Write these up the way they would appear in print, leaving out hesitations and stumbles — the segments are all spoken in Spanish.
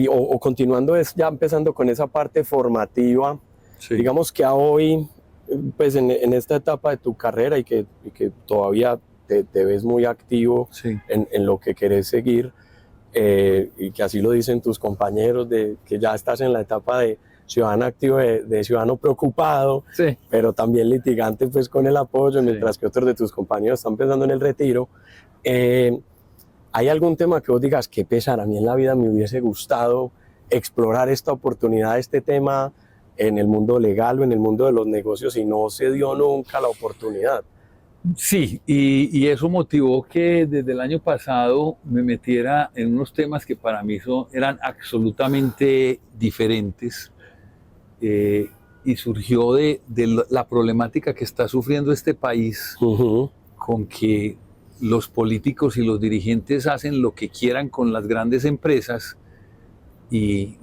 o continuando, es ya empezando con esa parte formativa, sí. Digamos que a hoy, pues en esta etapa de tu carrera y que todavía te ves muy activo, sí. en lo que querés seguir, y que así lo dicen tus compañeros, de que ya estás en la etapa de ciudadano activo, de ciudadano preocupado, sí. Pero también litigante pues con el apoyo, sí. Mientras que otros de tus compañeros están pensando en el retiro. ¿Hay algún tema que vos digas, qué pesar, a mí en la vida me hubiese gustado explorar esta oportunidad, este tema en el mundo legal o en el mundo de los negocios y no se dio nunca la oportunidad? Sí, y eso motivó que desde el año pasado me metiera en unos temas que para mí eran absolutamente diferentes, y surgió de la problemática que está sufriendo este país, con que los políticos y los dirigentes hacen lo que quieran con las grandes empresas y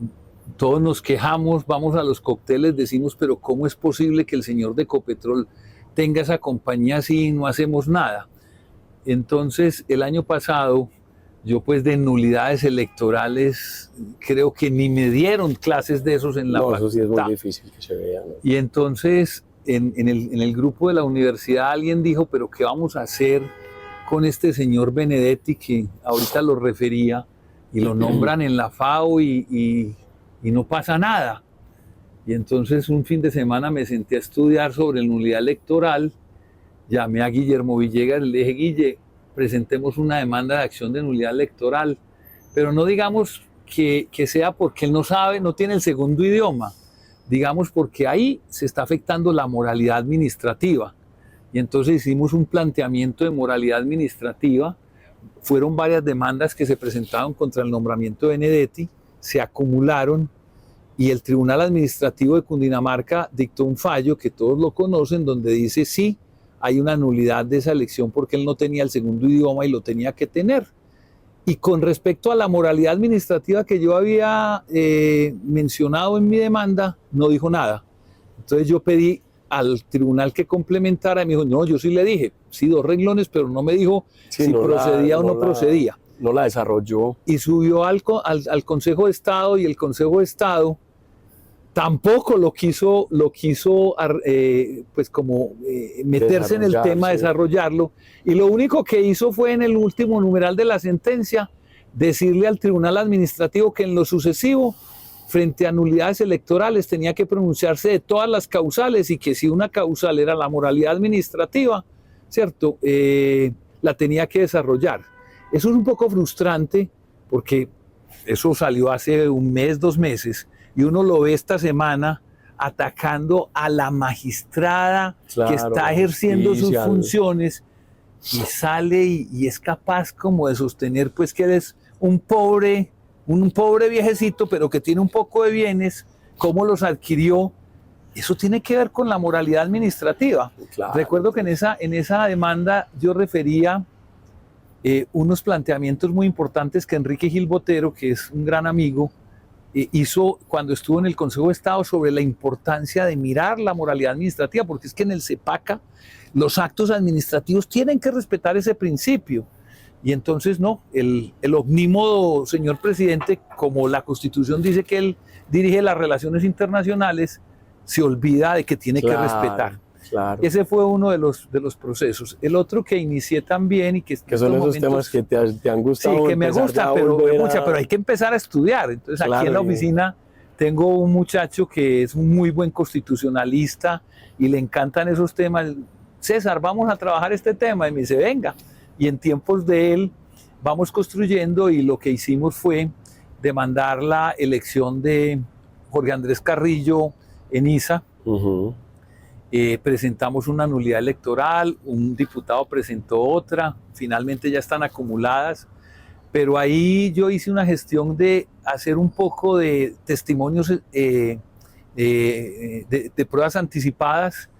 todos nos quejamos, vamos a los cócteles, decimos, pero ¿cómo es posible que el señor de Ecopetrol tenga esa compañía así y no hacemos nada? Entonces, el año pasado, yo pues de nulidades electorales, creo que ni me dieron clases de esos en la facultad. Eso sí es muy difícil que se vea, ¿no? Y entonces, en el grupo de la universidad, alguien dijo, pero ¿qué vamos a hacer con este señor Benedetti, que ahorita lo refería, y lo nombran en la FAO y no pasa nada? Y entonces un fin de semana me senté a estudiar sobre nulidad electoral, llamé a Guillermo Villegas, le dije, Guille, presentemos una demanda de acción de nulidad electoral, pero no digamos que sea porque él no sabe, no tiene el segundo idioma, digamos porque ahí se está afectando la moralidad administrativa. Y entonces hicimos un planteamiento de moralidad administrativa, fueron varias demandas que se presentaron contra el nombramiento de Benedetti, se acumularon y el Tribunal Administrativo de Cundinamarca dictó un fallo que todos lo conocen, donde dice sí, hay una nulidad de esa elección porque él no tenía el segundo idioma y lo tenía que tener. Y con respecto a la moralidad administrativa que yo había mencionado en mi demanda, no dijo nada. Entonces yo pedí al tribunal que complementara y me dijo, no, yo sí le dije, sí, 2 renglones, pero no me dijo si no procedía o no procedía. No la desarrolló. Y subió al Consejo de Estado y el Consejo de Estado tampoco lo quiso pues como meterse en el tema, sí. Desarrollarlo. Y lo único que hizo fue en el último numeral de la sentencia decirle al Tribunal Administrativo que en lo sucesivo, frente a nulidades electorales, tenía que pronunciarse de todas las causales y que si una causal era la moralidad administrativa, ¿cierto? La tenía que desarrollar. Eso es un poco frustrante porque eso salió hace 1 mes, 2 meses, y uno lo ve esta semana atacando a la magistrada, claro, que está ejerciendo sus funciones, y sale y es capaz como de sostener pues que eres un pobre viejecito, pero que tiene un poco de bienes, cómo los adquirió. Eso tiene que ver con la moralidad administrativa. Claro. Recuerdo que en esa demanda yo refería unos planteamientos muy importantes que Enrique Gil Botero, que es un gran amigo, hizo cuando estuvo en el Consejo de Estado sobre la importancia de mirar la moralidad administrativa, porque es que en el CEPACA los actos administrativos tienen que respetar ese principio. Y entonces no, el omnímodo señor presidente, como la Constitución dice que él dirige las relaciones internacionales, se olvida de que tiene que respetar. Claro. Ese fue uno de los procesos. El otro que inicié también y que son esos temas que te han gustado. Sí, que me gusta, pero hay que empezar a estudiar. Entonces claro, aquí en la oficina tengo un muchacho que es un muy buen constitucionalista y le encantan esos temas. César, vamos a trabajar este tema. Y me dice, venga. Y en tiempos de él vamos construyendo, y lo que hicimos fue demandar la elección de Jorge Andrés Carrillo en ISA. Presentamos una nulidad electoral, un diputado presentó otra, finalmente ya están acumuladas, pero ahí yo hice una gestión de hacer un poco de testimonios de pruebas anticipadas,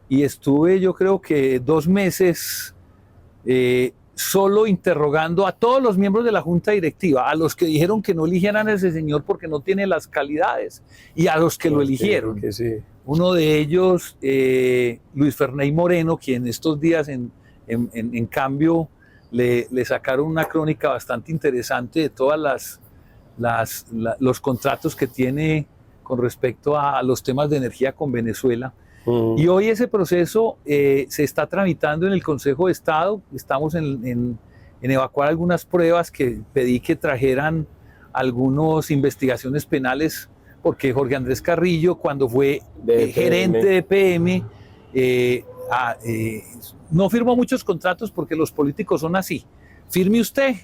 y estuve yo creo que 2 meses solo interrogando a todos los miembros de la junta directiva, a los que dijeron que no eligieran a ese señor porque no tiene las calidades, y a los que lo eligieron. Que sí. Uno de ellos, Luis Ferney Moreno, quien estos días en Cambio le sacaron una crónica bastante interesante de todas los contratos que tiene con respecto a los temas de energía con Venezuela. Y hoy ese proceso se está tramitando en el Consejo de Estado. Estamos en evacuar algunas pruebas que pedí que trajeran algunas investigaciones penales, porque Jorge Andrés Carrillo, cuando fue gerente de PM, no firmó muchos contratos porque los políticos son así. Firme usted,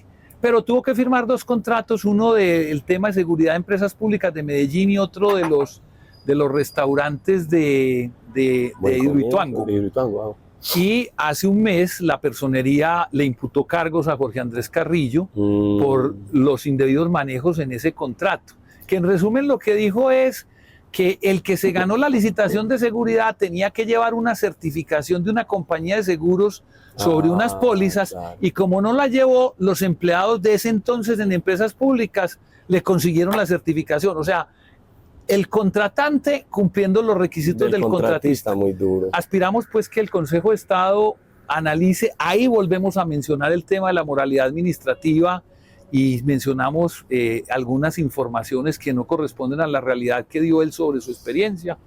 pero tuvo que firmar 2 contratos, uno del tema de seguridad de empresas públicas de Medellín y otro de los restaurantes de Hidroituango. Wow. Y hace un mes la personería le imputó cargos a Jorge Andrés Carrillo por los indebidos manejos en ese contrato, que en resumen lo que dijo es que el que se ganó la licitación de seguridad tenía que llevar una certificación de una compañía de seguros sobre unas pólizas, claro. Y como no la llevó, los empleados de ese entonces en empresas públicas le consiguieron la certificación. O sea, el contratante cumpliendo los requisitos del contratista. Muy duro. Aspiramos pues que el Consejo de Estado analice, ahí volvemos a mencionar el tema de la moralidad administrativa y mencionamos algunas informaciones que no corresponden a la realidad que dio él sobre su experiencia,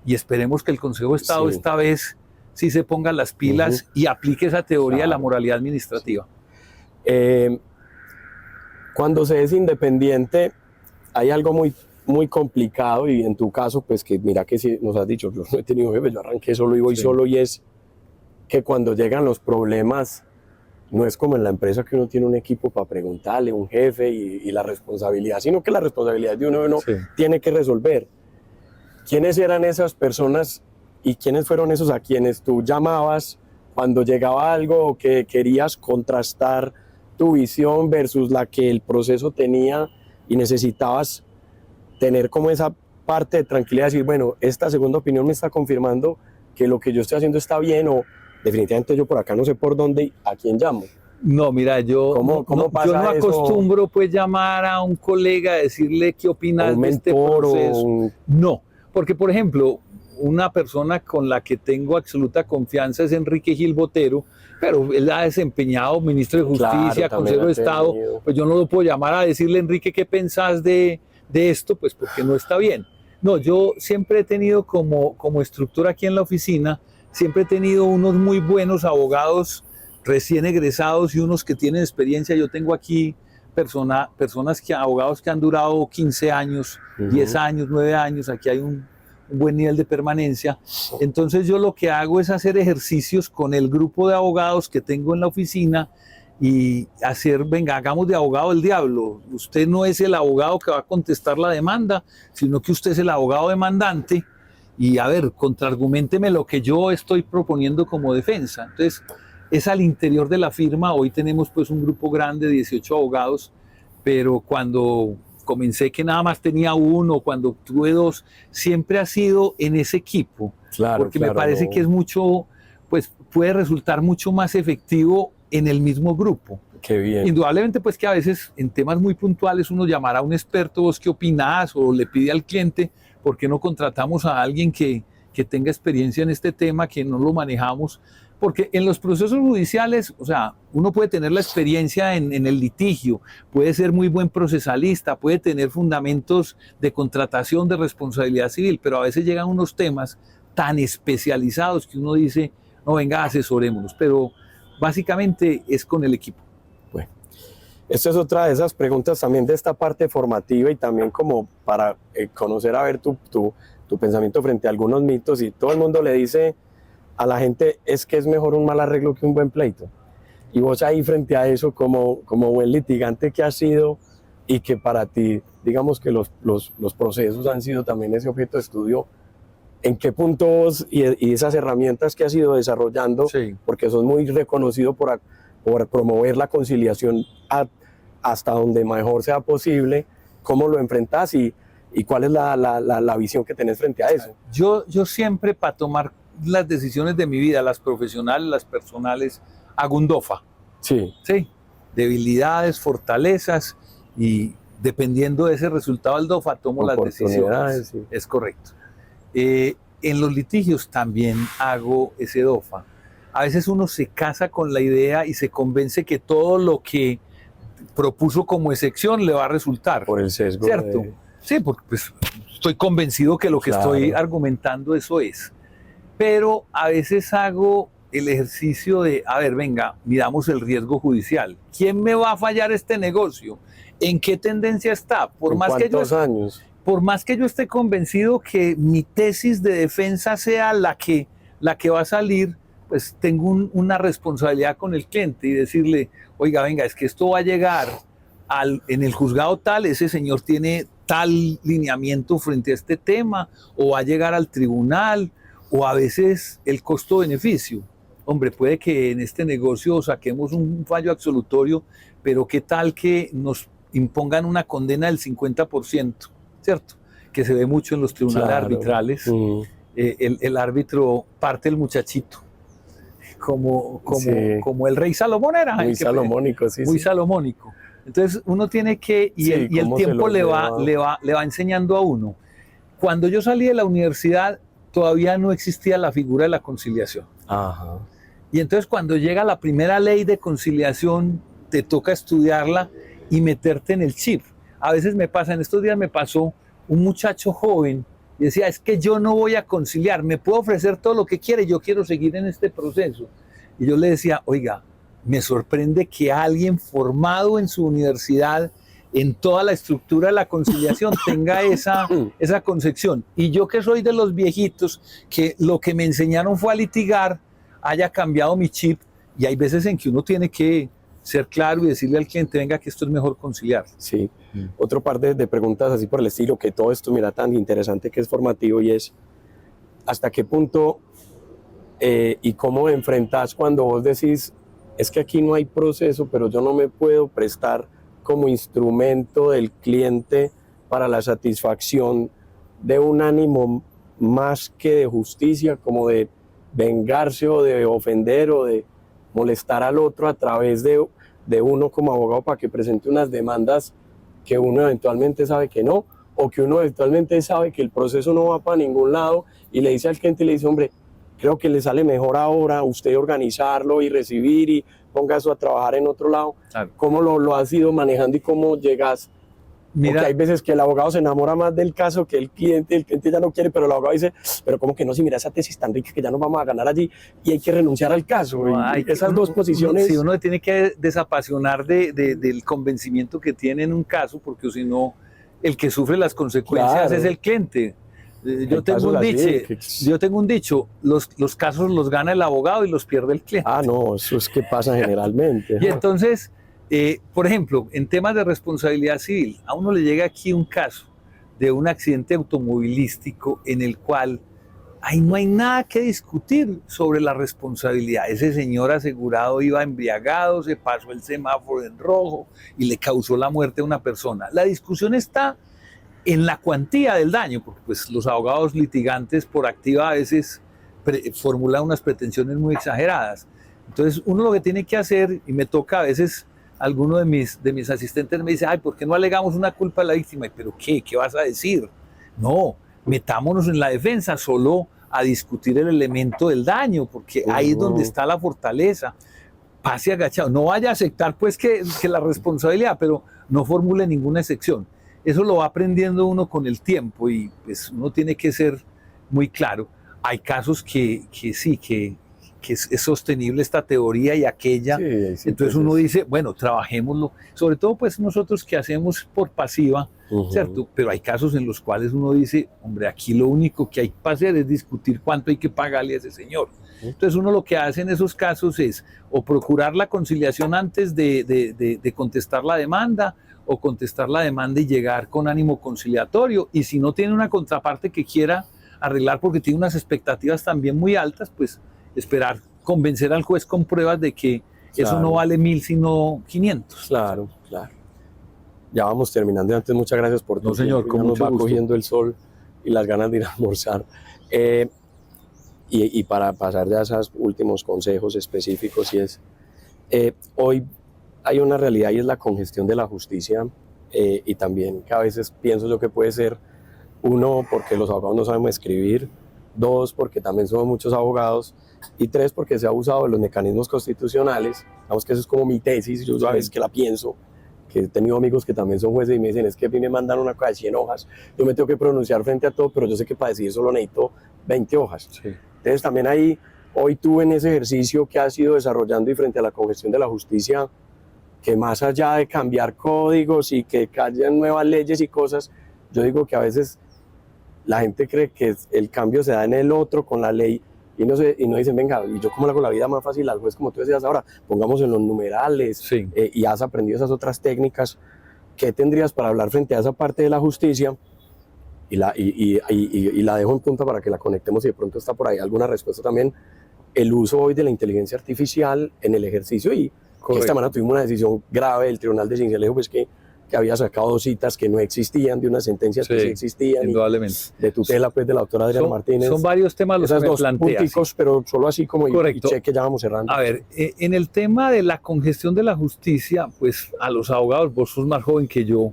y esperemos que el Consejo de Estado esta vez sí se ponga las pilas y aplique esa teoría de la moralidad administrativa. Cuando se es independiente hay algo muy complicado, y en tu caso, pues que mira que si nos has dicho, yo no he tenido jefe, yo arranqué solo y voy solo, y es que cuando llegan los problemas, no es como en la empresa que uno tiene un equipo para preguntarle, un jefe y la responsabilidad, sino que la responsabilidad de uno tiene que resolver. ¿Quiénes eran esas personas y quiénes fueron esos a quienes tú llamabas cuando llegaba algo que querías contrastar tu visión versus la que el proceso tenía y necesitabas tener como esa parte de tranquilidad, decir, bueno, esta segunda opinión me está confirmando que lo que yo estoy haciendo está bien, o definitivamente yo por acá no sé por dónde, ¿a quién llamo? No, mira, yo no acostumbro pues llamar a un colega a decirle qué opinas de este proceso. No, porque por ejemplo, una persona con la que tengo absoluta confianza es Enrique Gil Botero, pero él ha desempeñado ministro de Justicia, consejero de Estado, pues yo no lo puedo llamar a decirle, Enrique, ¿qué pensás de esto? Pues porque no está bien. No, yo siempre he tenido como estructura aquí en la oficina, siempre he tenido unos muy buenos abogados recién egresados y unos que tienen experiencia. Yo tengo aquí abogados que han durado 15 años, 10 años, 9 años, aquí hay un buen nivel de permanencia. Entonces yo lo que hago es hacer ejercicios con el grupo de abogados que tengo en la oficina y hacer, venga, hagamos de abogado el diablo. Usted no es el abogado que va a contestar la demanda, sino que usted es el abogado demandante, y a ver, contraarguménteme lo que yo estoy proponiendo como defensa. Entonces, es al interior de la firma. Hoy tenemos pues un grupo grande, 18 abogados, pero cuando comencé que nada más tenía uno, cuando tuve 2, siempre ha sido en ese equipo, porque me parece que es mucho, pues puede resultar mucho más efectivo en el mismo grupo. Qué bien. Indudablemente pues que a veces en temas muy puntuales uno llamará a un experto, vos qué opinás, o le pide al cliente, ¿por qué no contratamos a alguien que tenga experiencia en este tema, que no lo manejamos? Porque en los procesos judiciales, o sea, uno puede tener la experiencia en el litigio, puede ser muy buen procesalista, puede tener fundamentos de contratación, de responsabilidad civil, pero a veces llegan unos temas tan especializados que uno dice, no, venga, asesorémonos, pero básicamente es con el equipo. Bueno, esta es otra de esas preguntas también de esta parte formativa, y también como para conocer, a ver tu pensamiento frente a algunos mitos. Y todo el mundo le dice a la gente, es que es mejor un mal arreglo que un buen pleito. Y vos ahí frente a eso, como buen litigante que has sido, y que para ti, digamos que los procesos han sido también ese objeto de estudio, ¿en qué puntos y esas herramientas que has ido desarrollando, porque sos muy reconocido por promover la conciliación hasta donde mejor sea posible, cómo lo enfrentás y cuál es la visión que tenés frente a eso? Yo siempre, para tomar las decisiones de mi vida, las profesionales, las personales, hago un DOFA. Sí. Debilidades, fortalezas, y dependiendo de ese resultado del DOFA tomo las decisiones. Sí. Es correcto. En los litigios también hago ese DOFA. A veces uno se casa con la idea y se convence que todo lo que propuso como excepción le va a resultar. Por el sesgo. ¿Cierto? Sí, porque pues, estoy convencido que lo que estoy argumentando eso es. Pero a veces hago el ejercicio de, a ver, venga, miramos el riesgo judicial. ¿Quién me va a fallar este negocio? ¿En qué tendencia está? ¿Cuántos años? Por más que yo esté convencido que mi tesis de defensa sea la que va a salir, pues tengo una responsabilidad con el cliente y decirle, oiga, venga, es que esto va a llegar en el juzgado tal, ese señor tiene tal lineamiento frente a este tema, o va a llegar al tribunal, o a veces el costo-beneficio. Hombre, puede que en este negocio saquemos un fallo absolutorio, pero qué tal que nos impongan una condena del 50%, ¿cierto? Que se ve mucho en los tribunales arbitrales. El árbitro parte el muchachito, como el rey Salomón era. Muy salomónico, muy salomónico. Entonces uno tiene que, y el tiempo le va enseñando a uno. Cuando yo salí de la universidad, todavía no existía la figura de la conciliación. Ajá. Y entonces cuando llega la primera ley de conciliación, te toca estudiarla y meterte en el chip. A veces en estos días me pasó un muchacho joven y decía, es que yo no voy a conciliar, me puedo ofrecer todo lo que quiere, yo quiero seguir en este proceso. Y yo le decía, oiga, me sorprende que alguien formado en su universidad, en toda la estructura de la conciliación, tenga esa concepción. Y yo, que soy de los viejitos, que lo que me enseñaron fue a litigar, haya cambiado mi chip. Y hay veces en que uno tiene que ser claro y decirle al cliente, venga, que esto es mejor conciliar. Sí. Otro par de preguntas así por el estilo, que todo esto, mira, tan interesante que es formativo, y es, ¿hasta qué punto y cómo enfrentás cuando vos decís, es que aquí no hay proceso, pero yo no me puedo prestar como instrumento del cliente para la satisfacción de un ánimo más que de justicia, como de vengarse o de ofender o de molestar al otro a través de uno como abogado para que presente unas demandas que uno eventualmente sabe que no, o que uno eventualmente sabe que el proceso no va para ningún lado y le dice al cliente, le dice, hombre, creo que le sale mejor ahora usted organizarlo y recibir y ponga eso a trabajar en otro lado. Claro. ¿Cómo lo has ido manejando y cómo llegas? Mira, porque hay veces que el abogado se enamora más del caso que el cliente ya no quiere, pero el abogado dice, pero como que no, si mira esa tesis tan rica que ya no vamos a ganar allí y hay que renunciar al caso. No, esas dos posiciones. Sí, uno tiene que desapasionar del convencimiento que tiene en un caso, porque si no, el que sufre las consecuencias es el cliente. Yo tengo un dicho, los casos los gana el abogado y los pierde el cliente. Ah, no, eso es que pasa generalmente. Y entonces, por ejemplo, en temas de responsabilidad civil, a uno le llega aquí un caso de un accidente automovilístico en el cual no hay nada que discutir sobre la responsabilidad. Ese señor asegurado iba embriagado, se pasó el semáforo en rojo y le causó la muerte a una persona. La discusión está en la cuantía del daño, porque pues, los abogados litigantes por activa a veces formulan unas pretensiones muy exageradas. Entonces uno lo que tiene que hacer, y me toca a veces, alguno de mis asistentes me dice, ay, ¿por qué no alegamos una culpa a la víctima? ¿Pero qué? ¿Qué vas a decir? No, metámonos en la defensa solo a discutir el elemento del daño, porque ahí es donde está la fortaleza. Pase agachado, no vaya a aceptar pues que la responsabilidad, pero no formule ninguna excepción. Eso lo va aprendiendo uno con el tiempo y pues uno tiene que ser muy claro. Hay casos que es sostenible esta teoría y aquella. Sí, entonces uno dice, bueno, trabajémoslo. Sobre todo pues nosotros que hacemos por pasiva, ¿cierto? Pero hay casos en los cuales uno dice, hombre, aquí lo único que hay que hacer es discutir cuánto hay que pagarle a ese señor. Entonces uno lo que hace en esos casos es o procurar la conciliación antes de contestar la demanda, o contestar la demanda y llegar con ánimo conciliatorio, y si no tiene una contraparte que quiera arreglar porque tiene unas expectativas también muy altas, pues esperar, convencer al juez con pruebas de que eso no vale 1.000 sino 500. Claro. Ya vamos terminando, antes muchas gracias por todo. No, señor, como nos va cogiendo el sol y las ganas de ir a almorzar. Y para pasar ya a esos últimos consejos específicos, y es, hoy hay una realidad y es la congestión de la justicia, y también que a veces pienso yo que puede ser, uno, porque los abogados no sabemos escribir, dos, porque también somos muchos abogados, y tres, porque se ha abusado de los mecanismos constitucionales. Digamos que eso es como mi tesis, yo a veces que la pienso, que he tenido amigos que también son jueces y me dicen, es que a mí me mandan una cosa de 100 hojas, yo me tengo que pronunciar frente a todo, pero yo sé que para decidir solo necesito 20 hojas. Sí. Entonces también ahí, hoy tú en ese ejercicio que has ido desarrollando y frente a la congestión de la justicia, que más allá de cambiar códigos y que hayan nuevas leyes y cosas, yo digo que a veces la gente cree que el cambio se da en el otro con la ley y no dicen, venga, ¿y yo cómo le hago la vida más fácil al juez, como tú decías ahora? Pongamos en los numerales, sí. Y has aprendido esas otras técnicas. ¿Qué tendrías para hablar frente a esa parte de la justicia? Y la dejo en punta para que la conectemos y de pronto está por ahí alguna respuesta también. El uso hoy de la inteligencia artificial en el ejercicio y que esta semana tuvimos una decisión grave del Tribunal de Sincelejo, pues que había sacado 2 citas que no existían, de unas sentencias que sí existían, indudablemente. De tutela pues, de la doctora Adriana Martínez. Son varios temas los que me planteas. Punticos, pero solo así como y cheque ya vamos cerrando. A ver, en el tema de la congestión de la justicia, pues a los abogados, vos sos más joven que yo,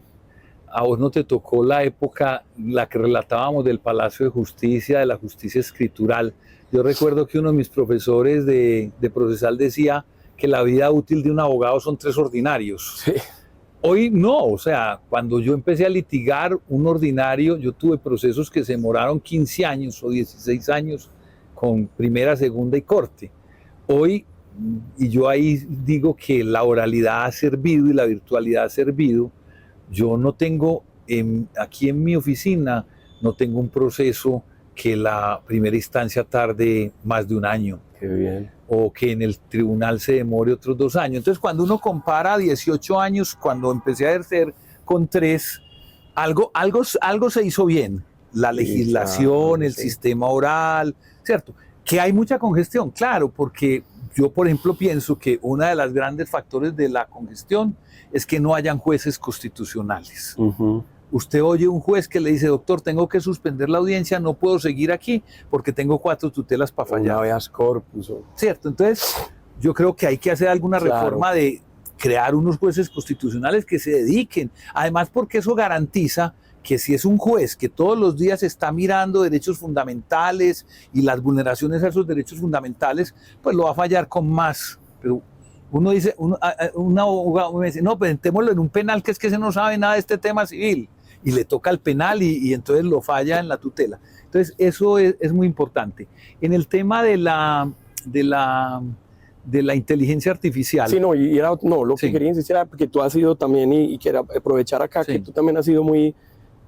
a vos no te tocó la época, la que relatábamos del Palacio de Justicia, de la justicia escritural. Yo recuerdo que uno de mis profesores de procesal decía que la vida útil de un abogado son 3 ordinarios. Sí. Hoy no, o sea, cuando yo empecé a litigar un ordinario, yo tuve procesos que se demoraron 15 años o 16 años con primera, segunda y corte. Hoy, y yo ahí digo que la oralidad ha servido y la virtualidad ha servido, yo no tengo, aquí en mi oficina, no tengo un proceso que la primera instancia tarde más de 1 año. Qué bien. O que en el tribunal se demore otros 2 años. Entonces, cuando uno compara 18 años, cuando empecé a ejercer con 3, algo se hizo bien. La legislación, el sistema oral, ¿cierto? Que hay mucha congestión, claro, porque yo, por ejemplo, pienso que uno de los grandes factores de la congestión es que no hayan jueces constitucionales. Usted oye un juez que le dice, doctor, tengo que suspender la audiencia, no puedo seguir aquí porque tengo 4 tutelas para fallar. Una habeas corpus. Cierto, entonces yo creo que hay que hacer alguna reforma de crear unos jueces constitucionales que se dediquen. Además, porque eso garantiza que si es un juez que todos los días está mirando derechos fundamentales y las vulneraciones a esos derechos fundamentales, pues lo va a fallar con más. Pero uno dice, un abogado me dice, no, presentémoslo en un penal que es que se no sabe nada de este tema civil. Y le toca al penal y entonces lo falla en la tutela. Entonces eso es muy importante. En el tema de la inteligencia artificial. Sí, no, lo que quería insistir era porque tú has sido también, y quiero aprovechar acá, que tú también has sido muy,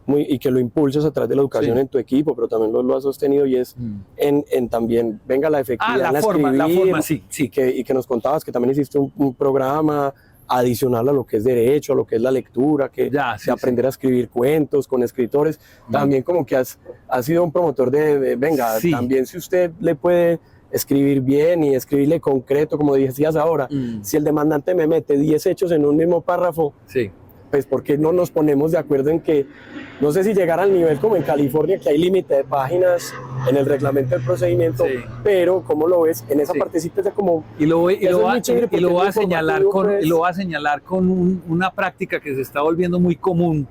y que lo impulsas a través de la educación en tu equipo, pero también lo has sostenido y es en también, venga, la efectividad la forma, sí. Y que nos contabas que también hiciste un programa adicional a lo que es derecho, a lo que es la lectura, de aprender a escribir cuentos con escritores, también como que has sido un promotor también si usted le puede escribir bien y escribirle concreto, como decías ahora, si el demandante me mete 10 hechos en un mismo párrafo, pues ¿por qué no nos ponemos de acuerdo en que, no sé si llegar al nivel como en California, que hay límite de páginas en el reglamento del procedimiento, pero ¿cómo lo ves? En esa partecita es como... Y lo va a señalar con una práctica que se está volviendo muy común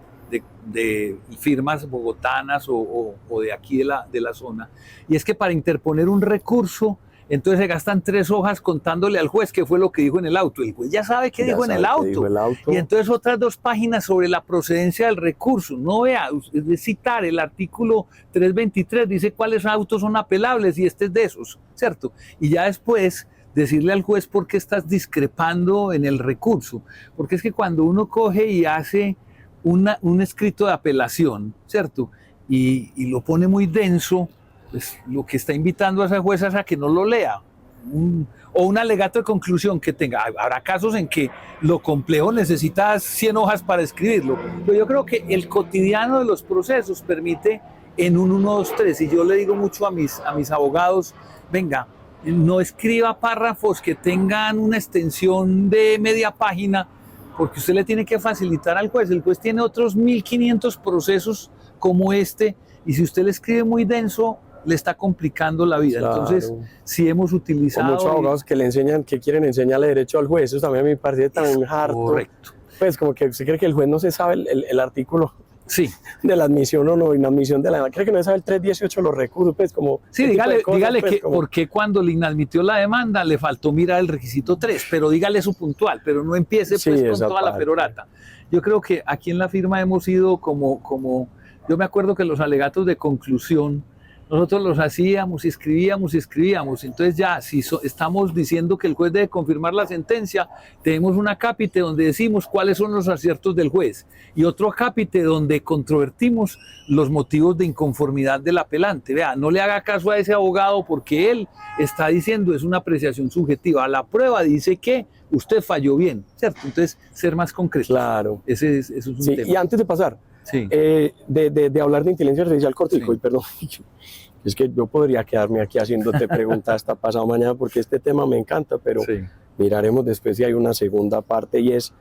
de firmas bogotanas o de aquí de la zona, y es que para interponer un recurso, entonces se gastan 3 hojas contándole al juez qué fue lo que dijo en el auto. El juez ya sabe qué dijo en el auto. Y entonces otras 2 páginas sobre la procedencia del recurso. No vea, es de citar el artículo 323, dice cuáles autos son apelables y este es de esos, ¿cierto? Y ya después decirle al juez por qué estás discrepando en el recurso. Porque es que cuando uno coge y hace un escrito de apelación, ¿cierto? Y lo pone muy denso, pues lo que está invitando a esa jueza es a que no lo lea, o un alegato de conclusión que tenga. Habrá casos en que lo complejo necesita 100 hojas para escribirlo, pero yo creo que el cotidiano de los procesos permite en un 1, 2, 3, y yo le digo mucho a mis abogados, venga, no escriba párrafos que tengan una extensión de media página, porque usted le tiene que facilitar al juez. El juez tiene otros 1500 procesos como este, y si usted le escribe muy denso, le está complicando la vida. Claro. Entonces, si hemos utilizado... Muchos abogados que quieren enseñarle derecho al juez, eso también a mí me parece tan harto. Correcto. Pues como que usted cree que el juez no se sabe el artículo. Sí. De la admisión o no inadmisión de la demanda. Creo que no es el 318 los recursos, pues como... Sí, dígale pues, que como... por qué cuando le inadmitió la demanda le faltó mirar el requisito 3, pero dígale eso puntual, pero no empiece pues con toda la perorata. Yo creo que aquí en la firma hemos ido como yo me acuerdo que los alegatos de conclusión nosotros los hacíamos y escribíamos. Entonces ya, si estamos diciendo que el juez debe confirmar la sentencia, tenemos un acápite donde decimos cuáles son los aciertos del juez y otro acápite donde controvertimos los motivos de inconformidad del apelante. Vea, no le haga caso a ese abogado porque él está diciendo es una apreciación subjetiva. La prueba dice que usted falló bien, ¿cierto? Entonces, ser más concreto. Claro. Ese es un tema. Y antes de pasar, de hablar de inteligencia artificial cortico, y perdón, es que yo podría quedarme aquí haciéndote preguntas hasta pasado mañana porque este tema me encanta, pero miraremos después si hay una segunda parte y es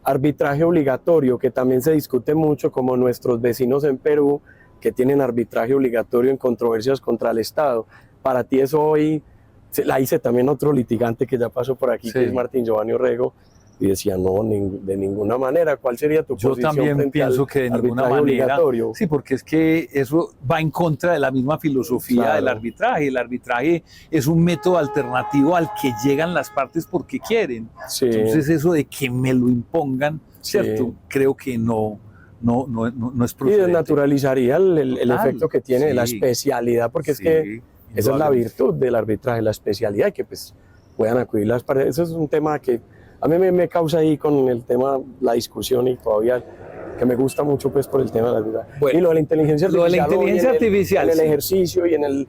arbitraje obligatorio, que también se discute mucho como nuestros vecinos en Perú que tienen arbitraje obligatorio en controversias contra el Estado. Para ti eso hoy, la hice también otro litigante que ya pasó por aquí, que es Martín Giovanni Orrego, y decía, no, de ninguna manera. ¿Cuál sería tu posición? Yo también pienso que de ninguna manera. Obligatorio? Sí, porque es que eso va en contra de la misma filosofía del arbitraje. El arbitraje es un método alternativo al que llegan las partes porque quieren. Entonces eso de que me lo impongan, ¿cierto? Creo que no es procedente. Y desnaturalizaría el efecto que tiene la especialidad, porque es que esa es la virtud del arbitraje, la especialidad, y que pues puedan acudir las partes. Eso es un tema que a mí me causa ahí con el tema, la discusión, y todavía que me gusta mucho pues por el tema de la vida. Bueno, y lo de la inteligencia artificial, en el ejercicio y en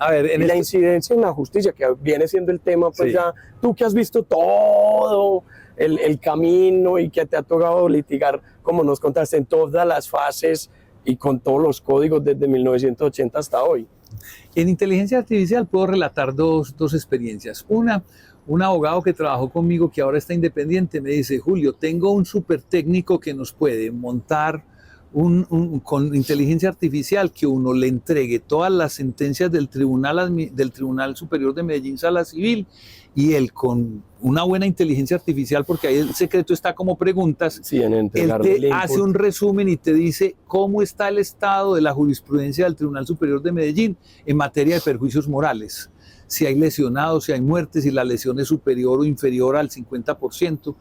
la incidencia en la justicia, que viene siendo el tema, pues ya tú que has visto todo el camino y que te ha tocado litigar, como nos contaste, en todas las fases y con todos los códigos desde 1980 hasta hoy. En inteligencia artificial puedo relatar dos experiencias. Un abogado que trabajó conmigo, que ahora está independiente, me dice, Julio, tengo un súper técnico que nos puede montar con inteligencia artificial, que uno le entregue todas las sentencias del Tribunal Superior de Medellín Sala Civil, y él con una buena inteligencia artificial, porque ahí el secreto está como preguntas, él te hace un resumen y te dice cómo está el estado de la jurisprudencia del Tribunal Superior de Medellín en materia de perjuicios morales. Si hay lesionados, si hay muertes, si la lesión es superior o inferior al 50%.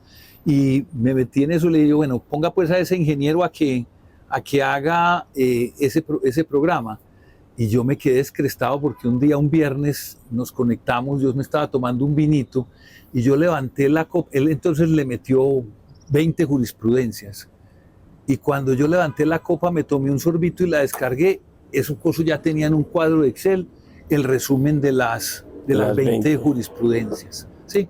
Y me metí en eso y le digo, bueno, ponga pues a ese ingeniero a que haga ese programa. Y yo me quedé descrestado porque un viernes, nos conectamos, yo me estaba tomando un vinito y yo levanté la copa. Él entonces le metió 20 jurisprudencias. Y cuando yo levanté la copa, me tomé un sorbito y la descargué. Eso ya tenía en un cuadro de Excel el resumen de las 20 jurisprudencias. ¿Sí?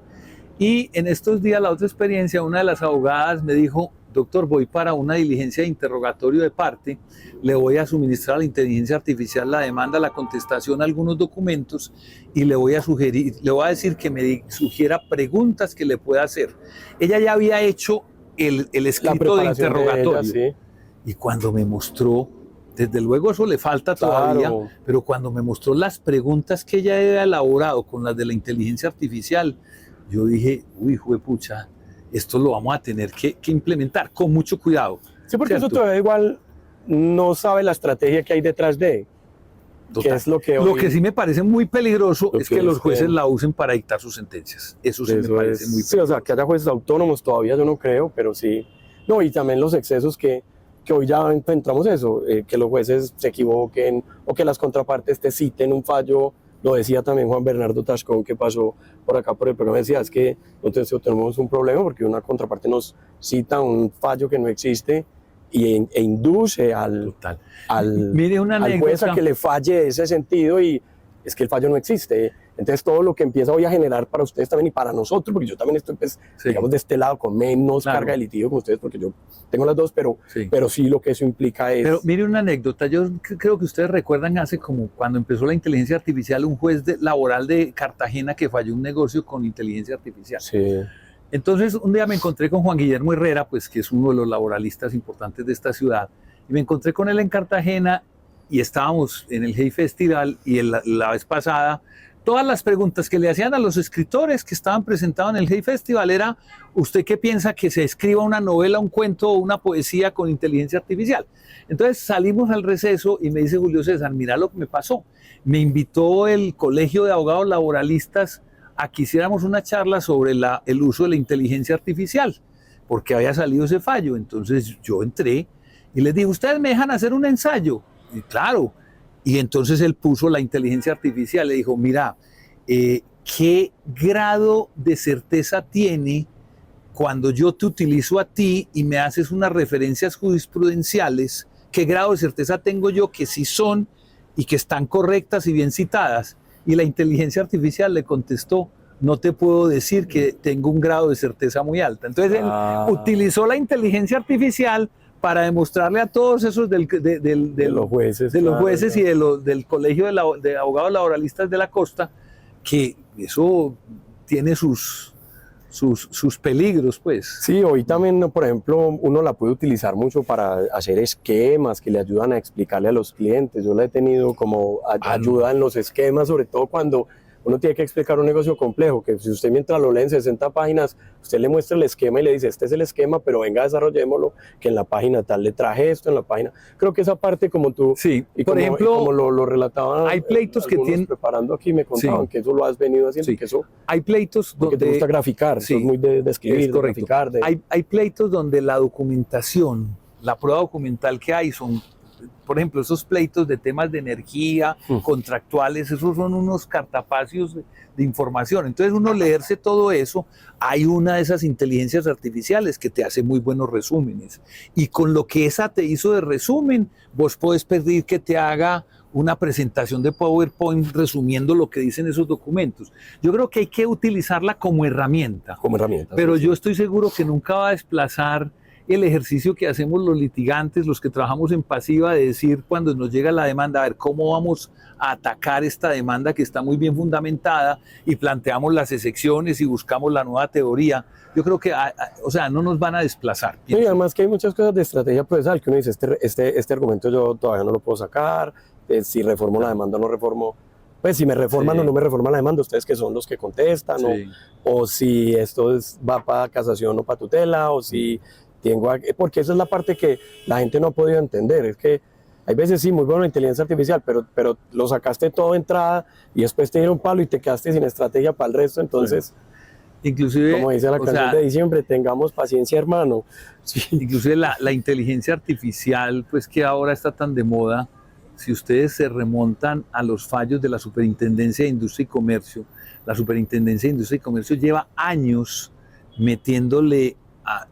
Y en estos días, la otra experiencia, una de las abogadas me dijo, doctor, voy para una diligencia de interrogatorio de parte, le voy a suministrar a la inteligencia artificial la demanda, la contestación, algunos documentos, y le voy a decir que me sugiera preguntas que le pueda hacer. Ella ya había hecho el escrito de interrogatorio, y cuando me mostró, desde luego eso le falta todavía, pero cuando me mostró las preguntas que ella había elaborado con las de la inteligencia artificial, yo dije, uy, juepucha, esto lo vamos a tener que implementar con mucho cuidado. Sí, porque ¿cierto? Eso todavía igual no sabe la estrategia que hay detrás de. ¿Qué es lo que sí me parece muy peligroso es que los jueces la usen para dictar sus sentencias. Eso sí me parece muy peligroso. Sí, o sea, que haya jueces autónomos todavía yo no creo, pero sí. No, y también los excesos que hoy ya encontramos eso, que los jueces se equivoquen o que las contrapartes te citen un fallo. Lo decía también Juan Bernardo Tascón, que pasó por acá por el programa, decía, es que entonces tenemos un problema porque una contraparte nos cita un fallo que no existe e induce al juez a que le falle ese sentido, y es que el fallo no existe. Entonces todo lo que empieza hoy a generar para ustedes también y para nosotros, porque yo también estoy, pues, digamos, de este lado con menos carga de litigio con ustedes, porque yo tengo las dos, pero sí lo que eso implica es... Pero mire una anécdota, yo creo que ustedes recuerdan hace como cuando empezó la inteligencia artificial, un juez laboral de Cartagena que falló un negocio con inteligencia artificial. Sí. Entonces un día me encontré con Juan Guillermo Herrera, pues que es uno de los laboralistas importantes de esta ciudad, y me encontré con él en Cartagena y estábamos en el Hey Festival, y la vez pasada todas las preguntas que le hacían a los escritores que estaban presentados en el Hey Festival era, ¿usted qué piensa que se escriba una novela, un cuento o una poesía con inteligencia artificial? Entonces salimos al receso y me dice Julio César, mira lo que me pasó. Me invitó el Colegio de Abogados Laboralistas a que hiciéramos una charla sobre el uso de la inteligencia artificial, porque había salido ese fallo. Entonces yo entré y les dije, ¿ustedes me dejan hacer un ensayo? Y claro. Y entonces él puso la inteligencia artificial, le dijo, mira, ¿qué grado de certeza tiene cuando yo te utilizo a ti y me haces unas referencias jurisprudenciales? ¿Qué grado de certeza tengo yo que sí son y que están correctas y bien citadas? Y la inteligencia artificial le contestó, no te puedo decir que tengo un grado de certeza muy alta. Entonces él utilizó la inteligencia artificial para demostrarle a todos esos de los jueces y del Colegio de Abogados Laboralistas de la Costa que eso tiene sus peligros, pues. Sí, hoy también, por ejemplo, uno la puede utilizar mucho para hacer esquemas que le ayudan a explicarle a los clientes. Yo la he tenido como ayuda en los esquemas, sobre todo cuando uno tiene que explicar un negocio complejo, que si usted mientras lo lee en 60 páginas, usted le muestra el esquema y le dice, este es el esquema, pero venga, desarrollémoslo, que en la página tal le traje esto, en la página. Creo que esa parte como tú, sí, y por ejemplo, como lo relataban hay pleitos que tienen, preparando aquí, me contaban que eso lo has venido haciendo, sí, que eso, hay pleitos porque te gusta graficar, sí, sos muy de escribir, de graficar. Hay pleitos donde la documentación, la prueba documental que hay son, por ejemplo, esos pleitos de temas de energía, contractuales, esos son unos cartapacios de información. Entonces uno leerse todo eso, hay una de esas inteligencias artificiales que te hace muy buenos resúmenes. Y con lo que esa te hizo de resumen, vos podés pedir que te haga una presentación de PowerPoint resumiendo lo que dicen esos documentos. Yo creo que hay que utilizarla como herramienta. Como herramienta. Pero yo estoy seguro que nunca va a desplazar el ejercicio que hacemos los litigantes, los que trabajamos en pasiva, de decir cuando nos llega la demanda, a ver cómo vamos a atacar esta demanda que está muy bien fundamentada y planteamos las excepciones y buscamos la nueva teoría. Yo creo que, o sea, no nos van a desplazar. Y además que hay muchas cosas de estrategia procesal que uno dice, este argumento yo todavía no lo puedo sacar, si reformo la demanda o no reformo. Pues si me reforman o no me reforman la demanda, ustedes que son los que contestan, o si esto va para casación o para tutela, o si porque esa es la parte que la gente no ha podido entender, es que hay veces sí, muy buena la inteligencia artificial, pero lo sacaste todo de entrada y después te dieron palo y te quedaste sin estrategia para el resto, entonces, inclusive, como dice la canción de diciembre, tengamos paciencia, hermano. Sí. Inclusive la inteligencia artificial, pues que ahora está tan de moda, si ustedes se remontan a los fallos de la Superintendencia de Industria y Comercio, la Superintendencia de Industria y Comercio lleva años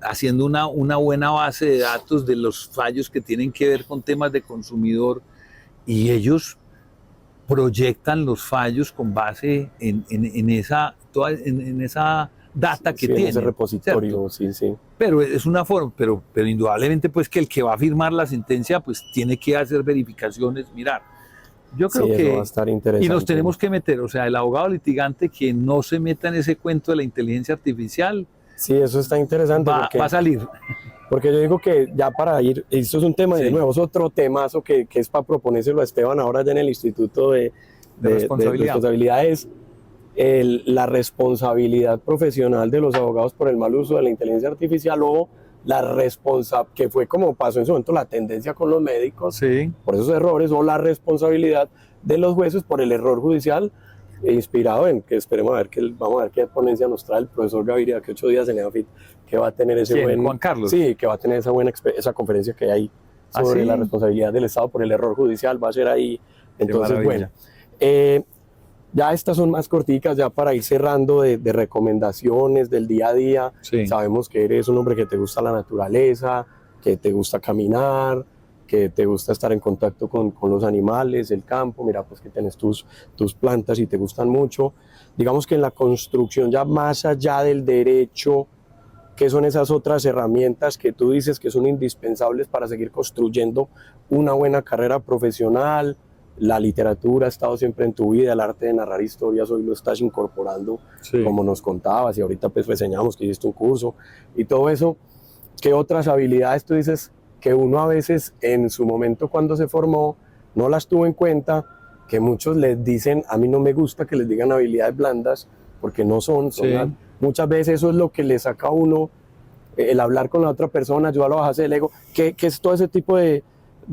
haciendo una buena base de datos de los fallos que tienen que ver con temas de consumidor, y ellos proyectan los fallos con base en esa data que tienen. En ese repositorio, ¿cierto? Sí. Pero es una forma, pero indudablemente pues que el que va a firmar la sentencia pues tiene que hacer verificaciones, mirar. Yo creo que eso va a estar interesante. Y nos tenemos que meter, o sea, el abogado litigante que no se meta en ese cuento de la inteligencia artificial. Sí, eso está interesante. Va a salir. Porque yo digo que ya para ir, esto es un tema, de nuevo, es otro temazo que es para proponérselo a Esteban ahora ya en el Instituto de Responsabilidad, es la responsabilidad profesional de los abogados por el mal uso de la inteligencia artificial, o que fue como pasó en su momento la tendencia con los médicos por esos errores, o la responsabilidad de los jueces por el error judicial, inspirado en que vamos a ver qué ponencia nos trae el profesor Gaviria, que 8 días en EAFIT, que va a tener ese Juan Carlos. Sí, que va a tener esa conferencia que hay sobre la responsabilidad del Estado por el error judicial, va a ser ahí. Entonces, bueno, ya estas son más corticas, ya para ir cerrando, de recomendaciones del día a día. Sabemos que eres un hombre que te gusta la naturaleza, que te gusta caminar, que te gusta estar en contacto con los animales, el campo. Mira, pues que tienes tus plantas y te gustan mucho. Digamos que en la construcción, ya más allá del derecho, ¿qué son esas otras herramientas que tú dices que son indispensables para seguir construyendo una buena carrera profesional? La literatura ha estado siempre en tu vida, el arte de narrar historias hoy lo estás incorporando, como nos contabas, y ahorita pues enseñamos que hiciste un curso y todo eso. ¿Qué otras habilidades tú dices que uno a veces en su momento cuando se formó no las tuvo en cuenta, que muchos les dicen, a mí no me gusta que les digan habilidades blandas, porque no son Sí. muchas veces eso es lo que le saca a uno el hablar con la otra persona, ayudarlo a bajarse del ego, que es todo ese tipo de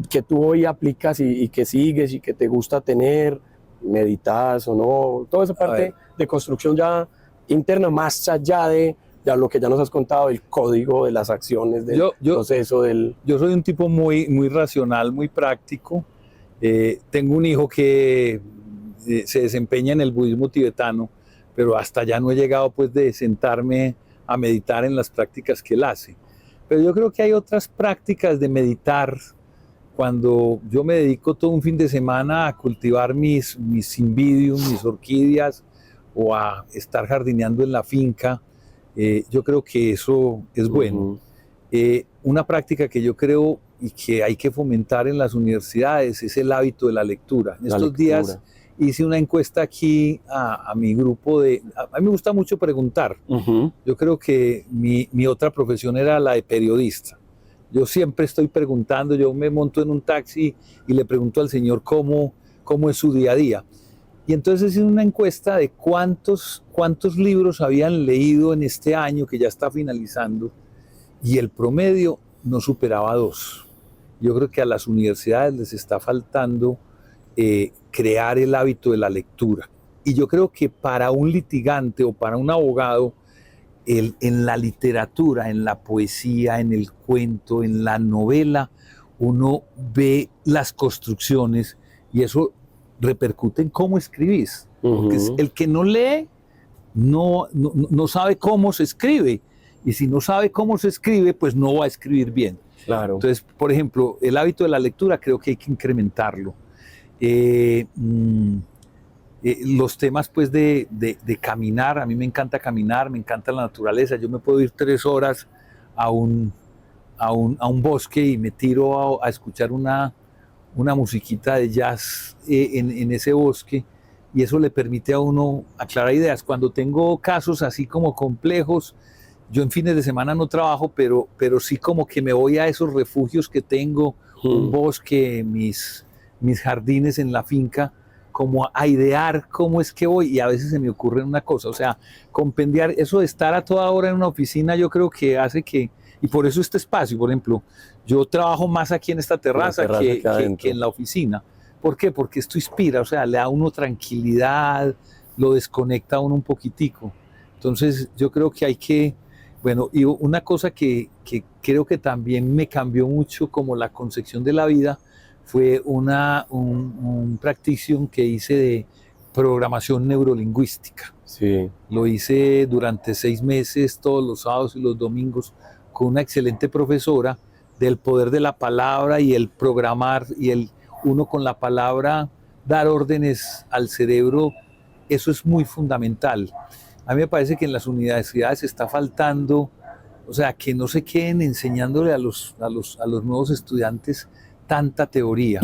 que tú hoy aplicas y que sigues y que te gusta tener, meditas o no, toda esa parte de construcción ya interna, más allá de ya lo que ya nos has contado, el código de las acciones, del proceso del... Yo soy un tipo muy, muy racional, muy práctico. Tengo un hijo que se desempeña en el budismo tibetano, pero hasta allá no he llegado pues de sentarme a meditar en las prácticas que él hace. Pero yo creo que hay otras prácticas de meditar. Cuando yo me dedico todo un fin de semana a cultivar mis cimbidium, mis orquídeas, o a estar jardineando en la finca, yo creo que eso es bueno. Una práctica que yo creo y que hay que fomentar en las universidades es el hábito de la lectura. En estos días hice una encuesta aquí a mi grupo a mí me gusta mucho preguntar. Yo creo que mi otra profesión era la de periodista. Yo siempre estoy preguntando, yo me monto en un taxi y le pregunto al señor cómo es su día a día. Y entonces hice una encuesta de cuántos libros habían leído en este año que ya está finalizando, y el promedio no superaba 2. Yo creo que a las universidades les está faltando crear el hábito de la lectura. Y yo creo que para un litigante o para un abogado, en la literatura, en la poesía, en el cuento, en la novela, uno ve las construcciones y eso repercute en cómo escribís. Porque el que no lee no sabe cómo se escribe. Y si no sabe cómo se escribe, pues no va a escribir bien. Claro. Entonces, por ejemplo, el hábito de la lectura creo que hay que incrementarlo. Los temas pues de caminar, a mí me encanta caminar, me encanta la naturaleza. Yo me puedo ir 3 horas a un bosque y me tiro a escuchar una musiquita de jazz en ese bosque, y eso le permite a uno aclarar ideas. Cuando tengo casos así como complejos, yo en fines de semana no trabajo, pero sí como que me voy a esos refugios que tengo, un bosque, mis jardines en la finca, como a idear cómo es que voy, y a veces se me ocurre una cosa, o sea, compendiar eso de estar a toda hora en una oficina, yo creo que hace que, y por eso este espacio, por ejemplo, yo trabajo más aquí en esta terraza que en la oficina. ¿Por qué? Porque esto inspira, o sea, le da a uno tranquilidad, lo desconecta a uno un poquitico. Entonces yo creo que hay que, bueno, y una cosa que creo que también me cambió mucho como la concepción de la vida, fue un practición que hice de programación neurolingüística. Sí. Lo hice durante 6 meses, todos los sábados y los domingos, con una excelente profesora, del poder de la palabra y el programar, y uno con la palabra dar órdenes al cerebro. Eso es muy fundamental. A mí me parece que en las universidades está faltando, o sea, que no se queden enseñándole a los nuevos estudiantes tanta teoría.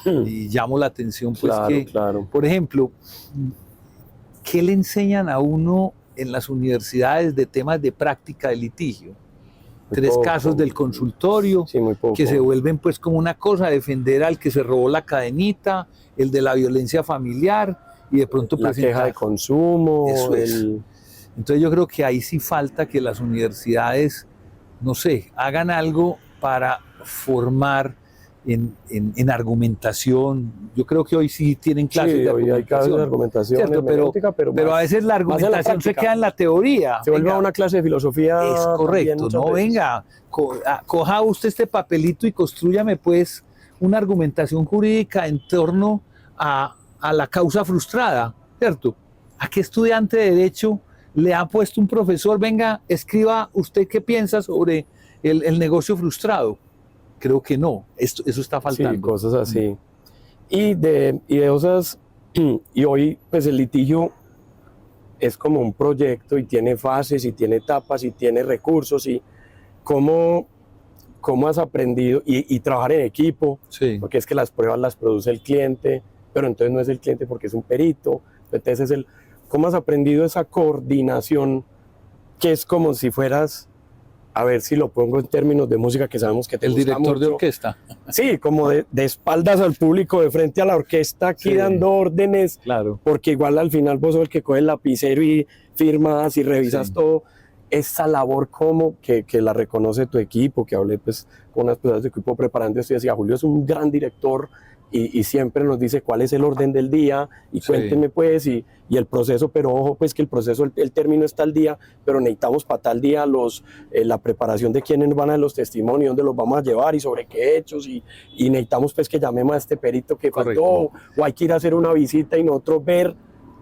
Y llamo la atención pues claro. Por ejemplo, ¿qué le enseñan a uno en las universidades de temas de práctica de litigio? Muy 3 casos del consultorio, sí, que se vuelven pues como una cosa, defender al que se robó la cadenita, el de la violencia familiar, y de pronto la queja de consumo. Eso es. Entonces yo creo que ahí sí falta que las universidades, no sé, hagan algo para formar en argumentación. Yo creo que hoy sí tienen clases de argumentación. Hay clases de argumentación, ¿cierto? Pero a veces la argumentación se queda en la teoría. Se vuelve a una clase de filosofía. Es correcto, no, venga, coja usted este papelito y constrúyame pues una argumentación jurídica en torno a la causa frustrada, ¿cierto? ¿A qué estudiante de Derecho le ha puesto un profesor, venga, escriba usted qué piensa sobre el negocio frustrado? Creo que no, eso está faltando. Sí, cosas así. Y de cosas, y hoy pues el litigio es como un proyecto y tiene fases y tiene etapas y tiene recursos, y cómo has aprendido y trabajar en equipo, sí. Porque es que las pruebas las produce el cliente, pero entonces no es el cliente porque es un perito, entonces ¿cómo has aprendido esa coordinación que es como si fueras a ver si lo pongo en términos de música que sabemos que te gusta mucho. El director de orquesta. Sí, como de espaldas al público, de frente a la orquesta, aquí dando órdenes, claro. Porque igual al final vos sos el que coge el lapicero y firmas y revisas todo. Esa labor como que la reconoce tu equipo, que hablé pues con unas personas de equipo preparando esto y decía, Julio es un gran director y siempre nos dice cuál es el orden del día y cuénteme pues y el proceso, pero ojo pues que el proceso, el término está al día, pero necesitamos para tal día la preparación de quiénes van a dar los testimonios, dónde los vamos a llevar y sobre qué hechos y necesitamos pues que llamemos a este perito que faltó o hay que ir a hacer una visita y nosotros ver.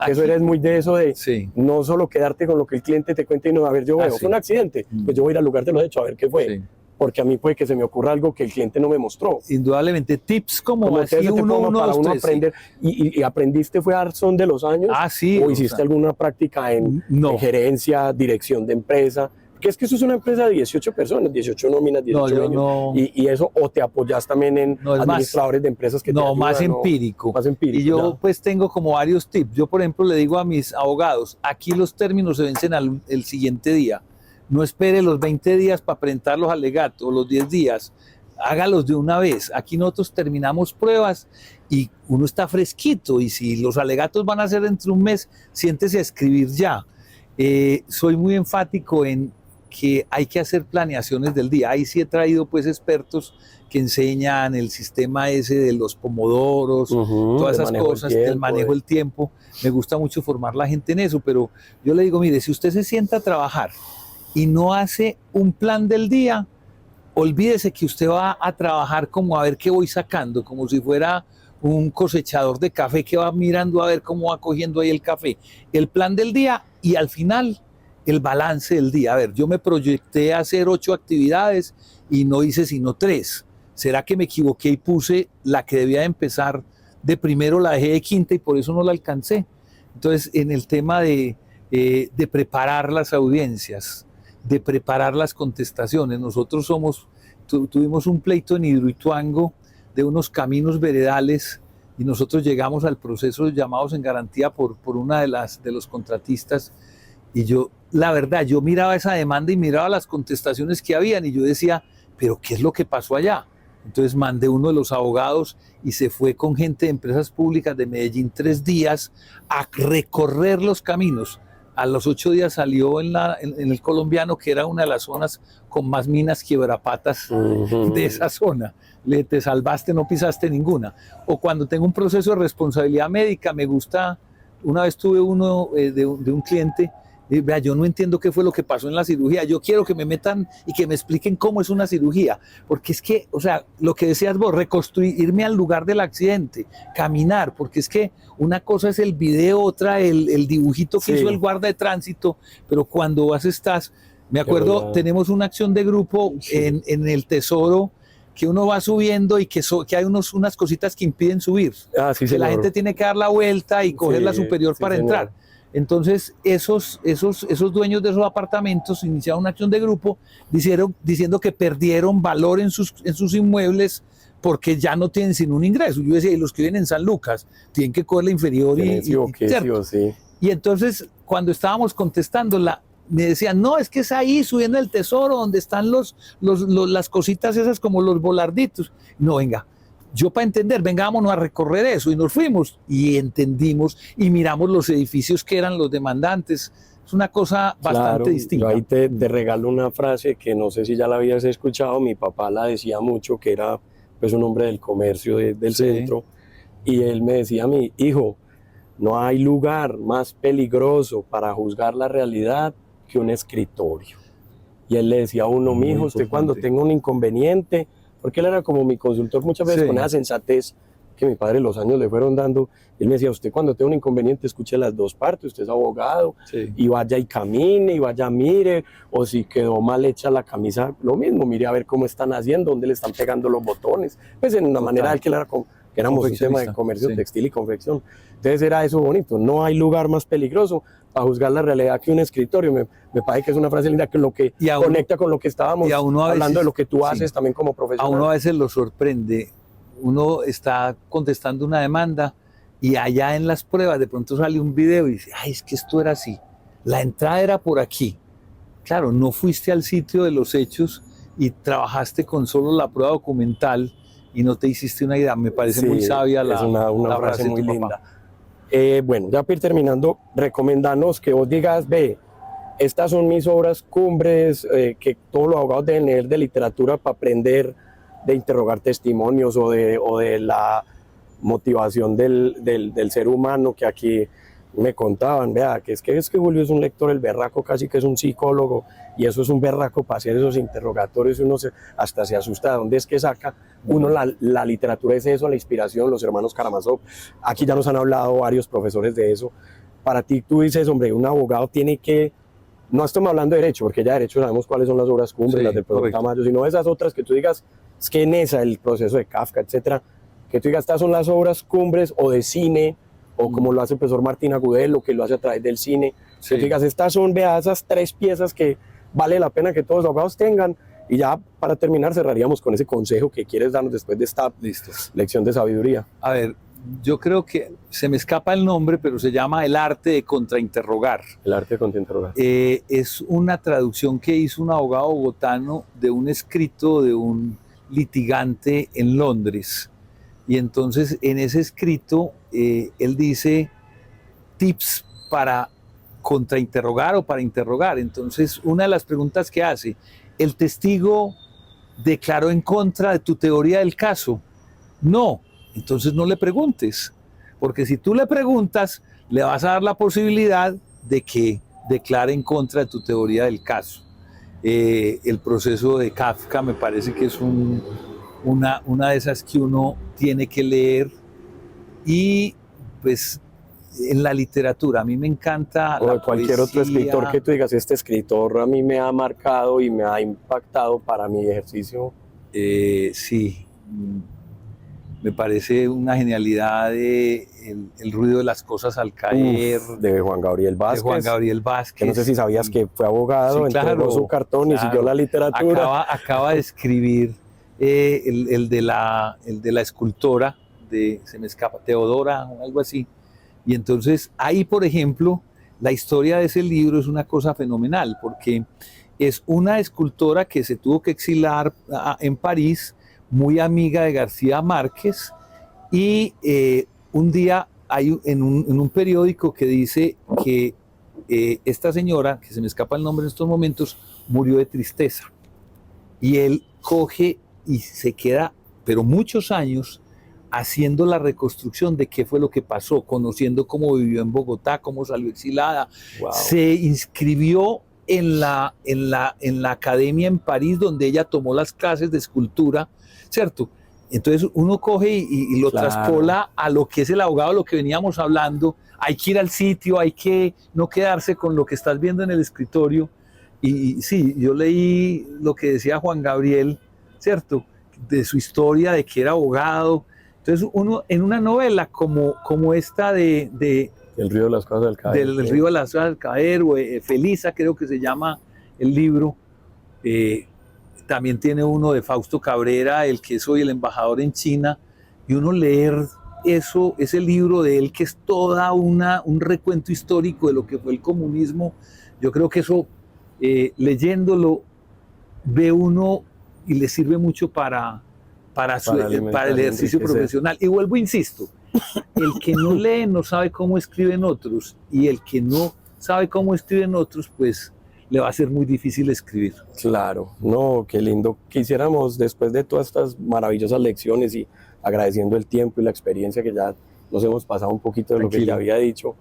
Eso eres muy de eso de no solo quedarte con lo que el cliente te cuenta y no, a ver, yo veo, fue un accidente, pues yo voy a ir al lugar de los hechos a ver qué fue, porque a mí puede que se me ocurra algo que el cliente no me mostró. Indudablemente, tips como así para uno aprender, y aprendiste fue a son de los años, o hiciste alguna práctica en gerencia, dirección de empresa, que es que eso es una empresa de 18 personas, 18 nóminas, 18 años, y eso, o te apoyas también en administradores de empresas que te ayudan, más empírico. Y yo pues tengo como varios tips. Yo, por ejemplo, le digo a mis abogados, aquí los términos se vencen el siguiente día. No espere los 20 días para presentar los alegatos, o los 10 días. Hágalos de una vez. Aquí nosotros terminamos pruebas y uno está fresquito, y si los alegatos van a ser dentro de un mes, siéntese a escribir ya. Soy muy enfático en que hay que hacer planeaciones del día. Ahí sí he traído pues expertos que enseñan el sistema ese de los pomodoros, todas esas cosas, el manejo del tiempo. Me gusta mucho formar la gente en eso, pero yo le digo, mire, si usted se sienta a trabajar y no hace un plan del día, olvídese que usted va a trabajar como a ver qué voy sacando, como si fuera un cosechador de café que va mirando a ver cómo va cogiendo ahí el café. El plan del día y al final el balance del día. A ver, yo me proyecté a hacer 8 actividades y no hice sino 3. ¿Será que me equivoqué y puse la que debía empezar de primero, la dejé de quinta y por eso no la alcancé? Entonces, en el tema de preparar las audiencias, de preparar las contestaciones, nosotros tuvimos un pleito en Hidroituango de unos caminos veredales y nosotros llegamos al proceso de llamados en garantía por una de los contratistas. Y yo, la verdad, yo miraba esa demanda y miraba las contestaciones que habían y yo decía, ¿pero qué es lo que pasó allá? Entonces mandé uno de los abogados y se fue con gente de empresas públicas de Medellín 3 días a recorrer los caminos. A los 8 días salió en el Colombiano, que era una de las zonas con más minas quiebrapatas de esa zona. Te salvaste, no pisaste ninguna. O cuando tengo un proceso de responsabilidad médica, me gusta, una vez tuve uno de un cliente, vea, yo no entiendo qué fue lo que pasó en la cirugía, yo quiero que me metan y que me expliquen cómo es una cirugía, porque es que, o sea, lo que decías vos, reconstruir, irme al lugar del accidente, caminar, porque es que una cosa es el video, otra el dibujito que hizo el guarda de tránsito, pero cuando estás, me acuerdo, tenemos una acción de grupo en el Tesoro, que uno va subiendo y que hay unas cositas que impiden subir, que la gente tiene que dar la vuelta y coger la superior para entrar. Entonces, esos dueños de esos apartamentos iniciaron una acción de grupo diciendo que perdieron valor en sus inmuebles porque ya no tienen sino un ingreso. Yo decía, y los que viven en San Lucas tienen que coger la inferior y entonces, cuando estábamos contestándola, me decían, no, es que es ahí subiendo el Tesoro donde están las cositas esas como los volarditos. No, venga. Yo para entender, vengámonos a recorrer eso, y nos fuimos y entendimos y miramos los edificios que eran los demandantes. Es una cosa bastante distinta. Yo ahí te regalo una frase que no sé si ya la habías escuchado, mi papá la decía mucho, que era pues un hombre del comercio del centro, y él me decía a mí, hijo, no hay lugar más peligroso para juzgar la realidad que un escritorio. Y él le decía a uno, mi hijo, usted cuando tenga un inconveniente, porque él era como mi consultor muchas veces con esa sensatez que mi padre los años le fueron dando, él me decía, usted cuando tenga un inconveniente escuche las dos partes, usted es abogado, y vaya y camine, y vaya mire, o si quedó mal hecha la camisa, lo mismo, mire a ver cómo están haciendo, dónde le están pegando los botones, pues en una manera de que él era como, que éramos un tema de comercio textil y confección. Entonces era eso bonito, no hay lugar más peligroso para juzgar la realidad que un escritorio. Me parece que es una frase linda que conecta con lo que estábamos hablando de lo que tú haces también como profesional. A uno a veces lo sorprende, uno está contestando una demanda y allá en las pruebas de pronto sale un video y dice, ay, es que esto era así, la entrada era por aquí, claro, no fuiste al sitio de los hechos y trabajaste con solo la prueba documental y no te hiciste una idea. Me parece muy sabia es una frase muy linda. Bueno, ya para ir terminando, recomendanos que vos digas, ve, estas son mis obras cumbres, que todos los abogados deben leer de literatura para aprender, de interrogar testimonios o de la motivación del ser humano, que aquí me contaban, vea, que es que Julio es un lector, el berraco casi que es un psicólogo, y eso es un berraco para hacer esos interrogatorios, uno hasta se asusta de dónde es que saca uno la literatura, es eso, la inspiración, los hermanos Karamazov, aquí ya nos han hablado varios profesores de eso. Para ti, tú dices, hombre, un abogado tiene que, no estamos hablando de derecho, porque ya de derecho sabemos cuáles son las obras cumbres, las del profesor Tamayo, sino esas otras que tú digas, es que en esa, el proceso de Kafka, etcétera, que tú digas, estas son las obras cumbres, o de cine, o como lo hace el profesor Martín Agudelo, que lo hace a través del cine, que tú digas, estas son, vea, esas 3 piezas que vale la pena que todos los abogados tengan. Y ya para terminar cerraríamos con ese consejo que quieres darnos después de esta lección de sabiduría. A ver, yo creo que se me escapa el nombre, pero se llama El arte de contrainterrogar. El arte de contrainterrogar. Es una traducción que hizo un abogado bogotano de un escrito de un litigante en Londres. Y entonces en ese escrito él dice tips para contrainterrogar o para interrogar. Entonces una de las preguntas que hace, ¿el testigo declaró en contra de tu teoría del caso? No, entonces no le preguntes, porque si tú le preguntas, le vas a dar la posibilidad de que declare en contra de tu teoría del caso. El proceso de Kafka me parece que es una de esas que uno tiene que leer. Y pues en la literatura, a mí me encanta o la cualquier poesía. Otro escritor que tú digas, este escritor a mí me ha marcado y me ha impactado para mi ejercicio. Sí, me parece una genialidad el ruido de las cosas al caer. De Juan Gabriel Vázquez. De Juan Gabriel Vázquez. Que no sé si sabías que fue abogado, sí, entregó su cartón y siguió la literatura. Acaba de escribir el de la escultora, se me escapa, Teodora o algo así. Y entonces ahí, por ejemplo, la historia de ese libro es una cosa fenomenal, porque es una escultora que se tuvo que exilar en París, muy amiga de García Márquez, y un día hay en un periódico que dice que esta señora, que se me escapa el nombre en estos momentos, murió de tristeza. Y él coge y se queda, pero muchos años, haciendo la reconstrucción de qué fue lo que pasó, conociendo cómo vivió en Bogotá, cómo salió exilada. Wow. Se inscribió en la academia en París, donde ella tomó las clases de escultura, ¿cierto? Entonces uno coge y lo traspola a lo que es el abogado, lo que veníamos hablando. Hay que ir al sitio, hay que no quedarse con lo que estás viendo en el escritorio. Y sí, yo leí lo que decía Juan Gabriel, ¿cierto? De su historia, de que era abogado. Entonces uno en una novela como esta de El río de las cosas al caer. Del río de las cosas al caer, o Felisa creo que se llama el libro. También tiene uno de Fausto Cabrera, el que es hoy el embajador en China, y uno leer ese libro de él, que es toda un recuento histórico de lo que fue el comunismo. Yo creo que eso, leyéndolo, ve uno y le sirve mucho para el ejercicio profesional. Y vuelvo, insisto, el que no lee no sabe cómo escriben otros, y el que no sabe cómo escriben otros, pues le va a ser muy difícil escribir. Claro, no, qué lindo. Quisiéramos, después de todas estas maravillosas lecciones y agradeciendo el tiempo y la experiencia que ya nos hemos pasado un poquito de lo que ya había dicho,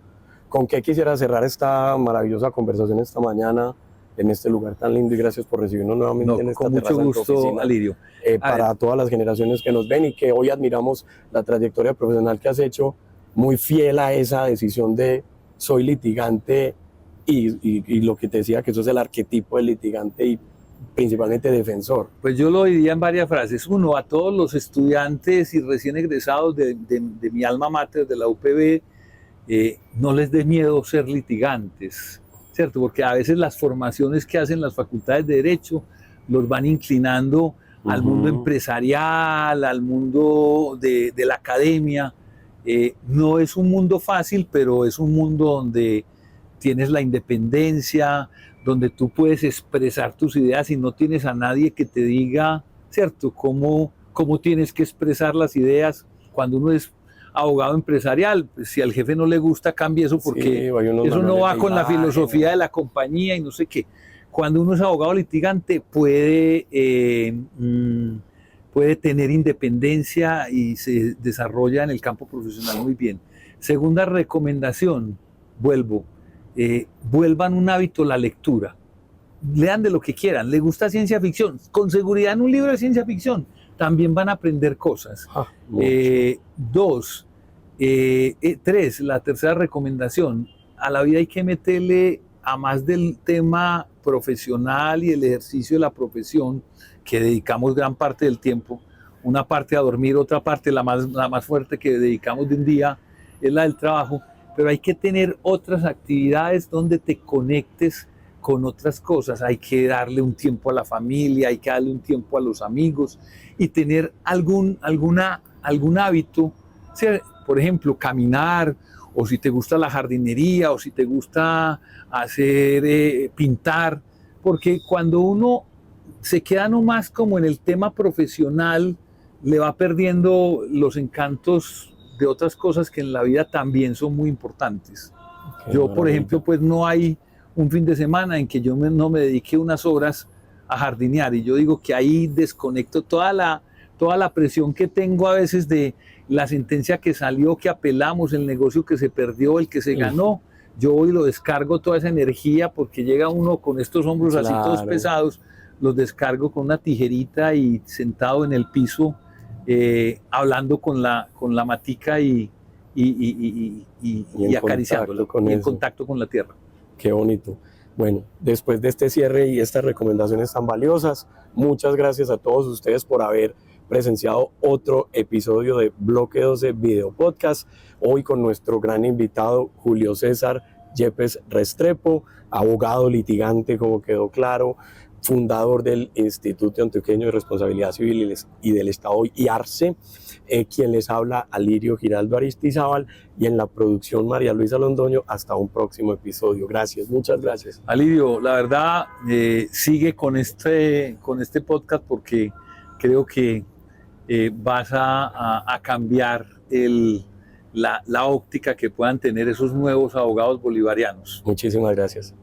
¿con qué quisiera cerrar esta maravillosa conversación esta mañana en este lugar tan lindo? Y gracias por recibirnos nuevamente en esta terraza. Con mucho gusto, Alirio. Para todas las generaciones que nos ven y que hoy admiramos la trayectoria profesional que has hecho, muy fiel a esa decisión de soy litigante, y lo que te decía, que eso es el arquetipo del litigante y principalmente defensor. Pues yo lo diría en varias frases. Uno, a todos los estudiantes y recién egresados de mi alma mater, de la UPB, no les dé miedo ser litigantes, ¿cierto? Porque a veces las formaciones que hacen las facultades de Derecho los van inclinando al mundo empresarial, al mundo de la academia. No es un mundo fácil, pero es un mundo donde tienes la independencia, donde tú puedes expresar tus ideas y no tienes a nadie que te diga, ¿cierto?, cómo tienes que expresar las ideas. Cuando uno es abogado empresarial, pues si al jefe no le gusta, cambie eso, porque eso no va con la filosofía de la compañía y no sé qué. Cuando uno es abogado litigante puede tener independencia y se desarrolla en el campo profesional muy bien. Segunda recomendación, vuelvan un hábito la lectura. Lean de lo que quieran. ¿Les gusta ciencia ficción? Con seguridad en un libro de ciencia ficción también van a aprender cosas. Tres, la tercera recomendación, a la vida hay que meterle, a más del tema profesional y el ejercicio de la profesión, que dedicamos gran parte del tiempo, una parte a dormir, otra parte, la más fuerte que dedicamos de un día, es la del trabajo, pero hay que tener otras actividades donde te conectes con otras cosas. Hay que darle un tiempo a la familia, hay que darle un tiempo a los amigos y tener algún hábito, por ejemplo, caminar, o si te gusta la jardinería, o si te gusta hacer pintar, porque cuando uno se queda nomás como en el tema profesional, le va perdiendo los encantos de otras cosas que en la vida también son muy importantes. Yo, por ejemplo, pues no hay un fin de semana en que yo no me dedique unas horas a jardinear, y yo digo que ahí desconecto toda la presión que tengo a veces de la sentencia que salió, que apelamos, el negocio que se perdió, el que se ganó. Yo hoy lo descargo, toda esa energía, porque llega uno con estos hombros así todos pesados, los descargo con una tijerita y sentado en el piso, hablando con la matica y acariciándola, y en contacto con la tierra. Qué bonito. Bueno, después de este cierre y estas recomendaciones tan valiosas, muchas gracias a todos ustedes por haber presenciado otro episodio de Bloque 12 Video Podcast. Hoy con nuestro gran invitado Julio César Yepes Restrepo, abogado litigante, como quedó claro, fundador del Instituto Antioqueño de Responsabilidad Civil y del Estado, IARCE, quien les habla, Alirio Giraldo Aristizábal, y en la producción María Luisa Londoño. Hasta un próximo episodio. Gracias, muchas gracias. Alirio, la verdad, sigue con este podcast, porque creo que vas a cambiar la óptica que puedan tener esos nuevos abogados bolivarianos. Muchísimas gracias.